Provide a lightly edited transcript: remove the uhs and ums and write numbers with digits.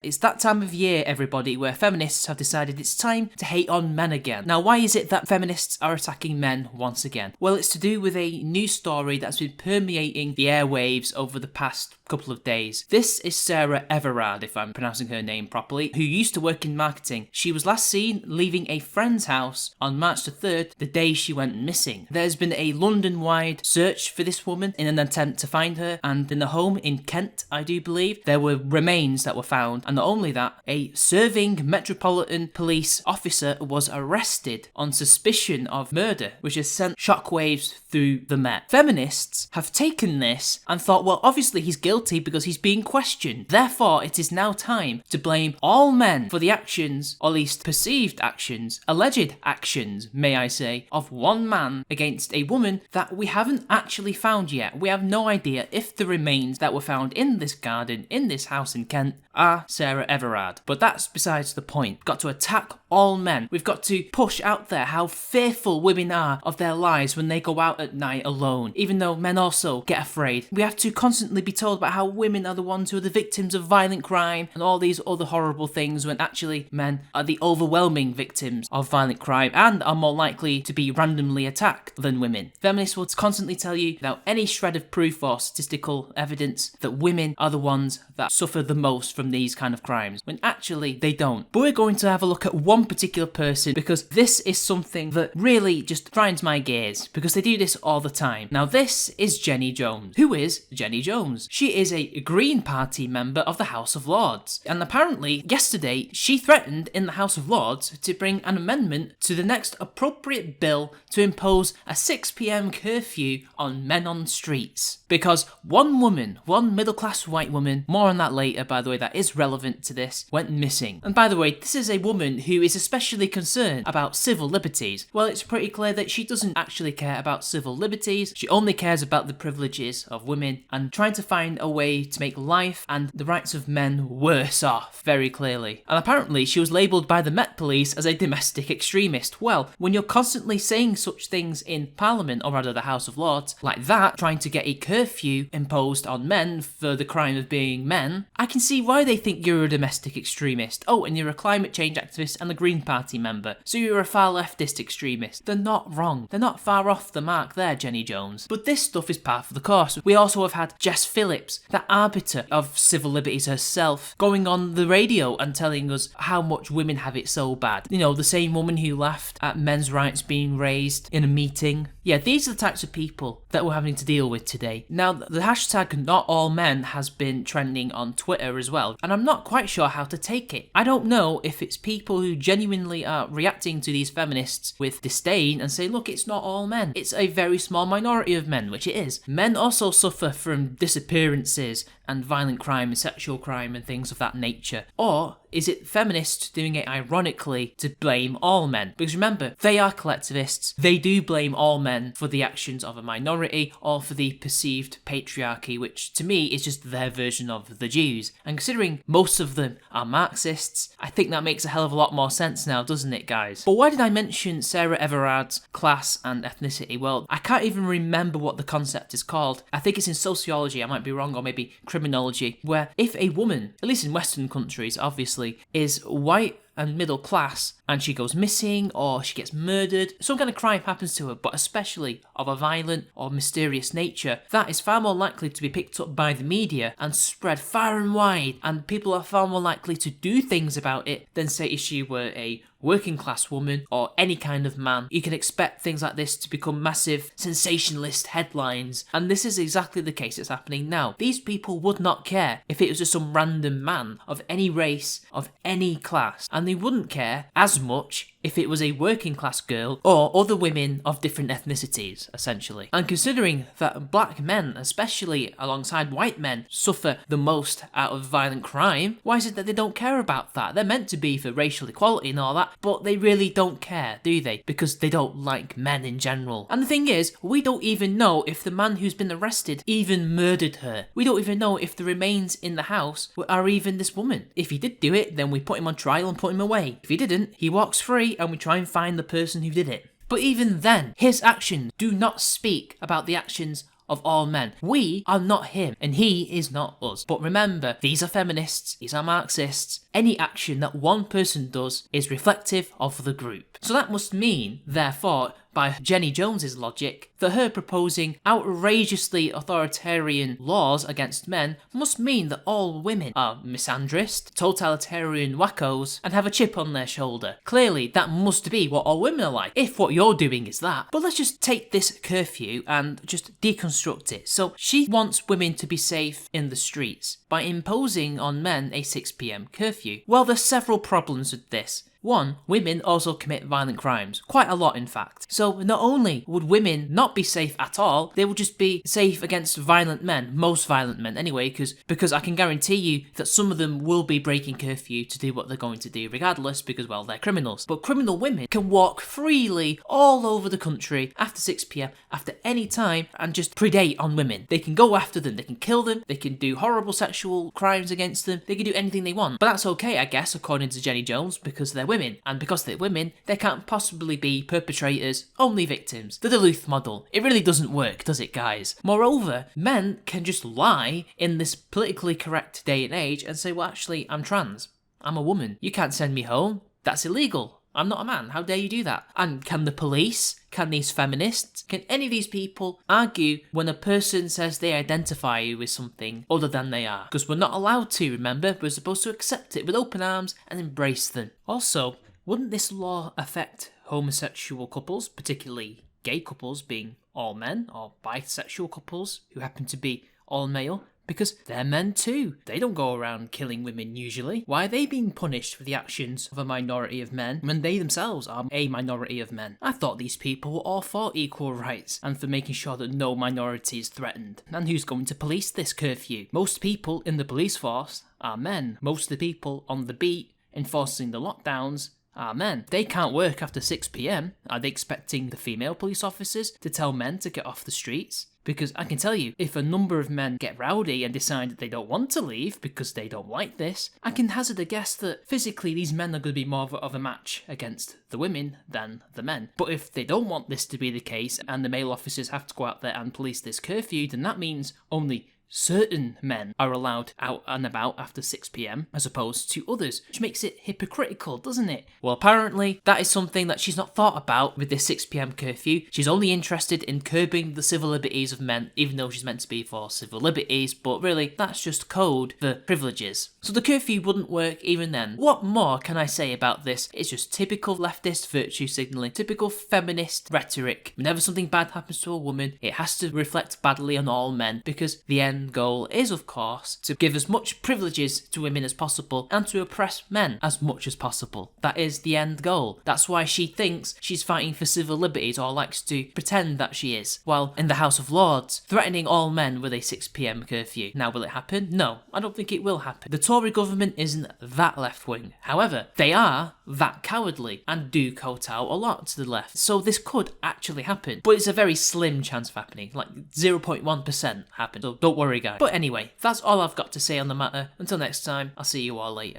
It's that time of year, everybody, where feminists have decided it's time to hate on men again. Now, why is it that feminists are attacking men once again? Well, it's to do with a news story that's been permeating the airwaves over the past couple of days. This is Sarah Everard, if I'm pronouncing her name properly, who used to work in marketing. She was last seen leaving a friend's house on March the 3rd, the day she went missing. There's been a London-wide search for this woman in an attempt to find her, and in the home in Kent, I do believe, there were remains that were found. And not only that, a serving Metropolitan Police officer was arrested on suspicion of murder, which has sent shockwaves through the Met. Feminists have taken this and thought, well, obviously he's guilty because he's being questioned. Therefore, it is now time to blame all men for the actions, or at least perceived actions, alleged actions, may I say, of one man against a woman that we haven't actually found yet. We have no idea if the remains that were found in this garden, in this house in Kent, are Sarah Everard. But that's besides the point. We've got to attack all men. We've got to push out there how fearful women are of their lives when they go out at night alone, even though men also get afraid. We have to constantly be told about how women are the ones who are the victims of violent crime and all these other horrible things, when actually men are the overwhelming victims of violent crime and are more likely to be randomly attacked than women. Feminists will constantly tell you, without any shred of proof or statistical evidence, that women are the ones that suffer the most from these kind of crimes, when actually they don't. But we're going to have a look at one particular person, because this is something that really just grinds my gears, because they do this all the time. Now, this is Jenny Jones. Who is Jenny Jones? She is a Green Party member of the House of Lords, and apparently yesterday she threatened in the House of Lords to bring an amendment to the next appropriate bill to impose a 6 p.m. curfew on men on streets, because one woman, one middle-class white woman, more on that later by the way, that is relevant to this, went missing. And by the way, this is a woman who is especially concerned about civil liberties. Well, it's pretty clear that she doesn't actually care about civil liberties. She only cares about the privileges of women and trying to find a way to make life and the rights of men worse off, very clearly. And apparently she was labelled by the Met Police as a domestic extremist. Well, when you're constantly saying such things in Parliament, or rather the House of Lords, like that, trying to get a curfew imposed on men for the crime of being men, I can see why they think you're a domestic extremist. Oh, and you're a climate change activist and a Green Party member, so you're a far leftist extremist. They're not wrong. They're not far off the mark there, Jenny Jones. But this stuff is par for the course. We also have had Jess Phillips, the arbiter of civil liberties herself, going on the radio and telling us how much women have it so bad. You know, the same woman who laughed at men's rights being raised in a meeting. Yeah, these are the types of people that we're having to deal with today. Now, the hashtag #NotAllMen has been trending on Twitter as well, and I'm not quite sure how to take it. I don't know if it's people who genuinely are reacting to these feminists with disdain and say, look, it's not all men. It's a very small minority of men, which it is. Men also suffer from disappearances and violent crime and sexual crime and things of that nature. Or is it feminists doing it ironically to blame all men? Because remember, they are collectivists. They do blame all men for the actions of a minority or for the perceived patriarchy, which to me is just their version of the Jews. And considering most of them are Marxists, I think that makes a hell of a lot more sense now, doesn't it, guys? But why did I mention Sarah Everard's class and ethnicity? Well, I can't even remember what the concept is called. I think it's in sociology, I might be wrong, or maybe criminology, where if a woman, at least in Western countries, obviously, is white and middle class, and she goes missing or she gets murdered, some kind of crime happens to her, but especially of a violent or mysterious nature, that is far more likely to be picked up by the media and spread far and wide, and people are far more likely to do things about it than say if she were a working class woman or any kind of man. You can expect things like this to become massive sensationalist headlines, and this is exactly the case that's happening now. These people would not care if it was just some random man of any race, of any class, and they wouldn't care as much if it was a working class girl or other women of different ethnicities, essentially. And considering that black men, especially alongside white men, suffer the most out of violent crime, why is it that they don't care about that? They're meant to be for racial equality and all that, but they really don't care, do they? Because they don't like men in general. And the thing is, we don't even know if the man who's been arrested even murdered her. We don't even know if the remains in the house are even this woman. If he did do it, then we put him on trial and put him away. If he didn't, he walks free and we try and find the person who did it. But even then, his actions do not speak about the actions of all men. We are not him, and he is not us. But remember, these are feminists, these are Marxists. Any action that one person does is reflective of the group. So that must mean, therefore, by Jenny Jones's logic, that her proposing outrageously authoritarian laws against men must mean that all women are misandrist, totalitarian wackos, and have a chip on their shoulder. Clearly, that must be what all women are like, if what you're doing is that. But let's just take this curfew and just deconstruct it. So she wants women to be safe in the streets by imposing on men a 6 p.m. curfew. Well, there's several problems with this. One, women also commit violent crimes. Quite a lot, in fact. So not only would women not be safe at all, they would just be safe against violent men. Most violent men, anyway, because I can guarantee you that some of them will be breaking curfew to do what they're going to do regardless, because, well, they're criminals. But criminal women can walk freely all over the country after 6 p.m, after any time, and just predate on women. They can go after them, they can kill them, they can do horrible sexual crimes against them, they can do anything they want. But that's okay, I guess, according to Jenny Jones, because they're women, and because they're women, they can't possibly be perpetrators, only victims. The Duluth model. It really doesn't work, does it, guys? Moreover, men can just lie in this politically correct day and age and say, well, actually, I'm trans. I'm a woman. You can't send me home. That's illegal. I'm not a man. How dare you do that? And can the police, can these feminists, can any of these people argue when a person says they identify with something other than they are? Because we're not allowed to, remember? We're supposed to accept it with open arms and embrace them. Also, wouldn't this law affect homosexual couples, particularly gay couples being all men, or bisexual couples who happen to be all male? Because they're men too. They don't go around killing women usually. Why are they being punished for the actions of a minority of men when they themselves are a minority of men? I thought these people were all for equal rights and for making sure that no minority is threatened. And who's going to police this curfew? Most people in the police force are men. Most of the people on the beat enforcing the lockdowns are men. They can't work after 6 p.m. Are they expecting the female police officers to tell men to get off the streets? Because I can tell you, if a number of men get rowdy and decide that they don't want to leave because they don't like this, I can hazard a guess that physically these men are going to be more of a match against the women than the men. But if they don't want this to be the case and the male officers have to go out there and police this curfew, then that means only certain men are allowed out and about after 6 p.m. as opposed to others, which makes it hypocritical, doesn't it? Well, apparently that is something that she's not thought about with this 6 p.m. curfew. She's only interested in curbing the civil liberties of men, even though she's meant to be for civil liberties, but really that's just code for privileges. So the curfew wouldn't work even then. What more can I say about this? It's just typical leftist virtue signalling, typical feminist rhetoric. Whenever something bad happens to a woman, it has to reflect badly on all men, because the end goal is, of course, to give as much privileges to women as possible and to oppress men as much as possible. That is the end goal. That's why she thinks she's fighting for civil liberties, or likes to pretend that she is, while in the House of Lords, threatening all men with a 6 p.m. curfew. Now, will it happen? No, I don't think it will happen. The Tory government isn't that left-wing. However, they are that cowardly and do kowtow a lot to the left. So this could actually happen, but it's a very slim chance of happening, like 0.1% happen. So don't worry, guys. But anyway, that's all I've got to say on the matter. Until next time, I'll see you all later.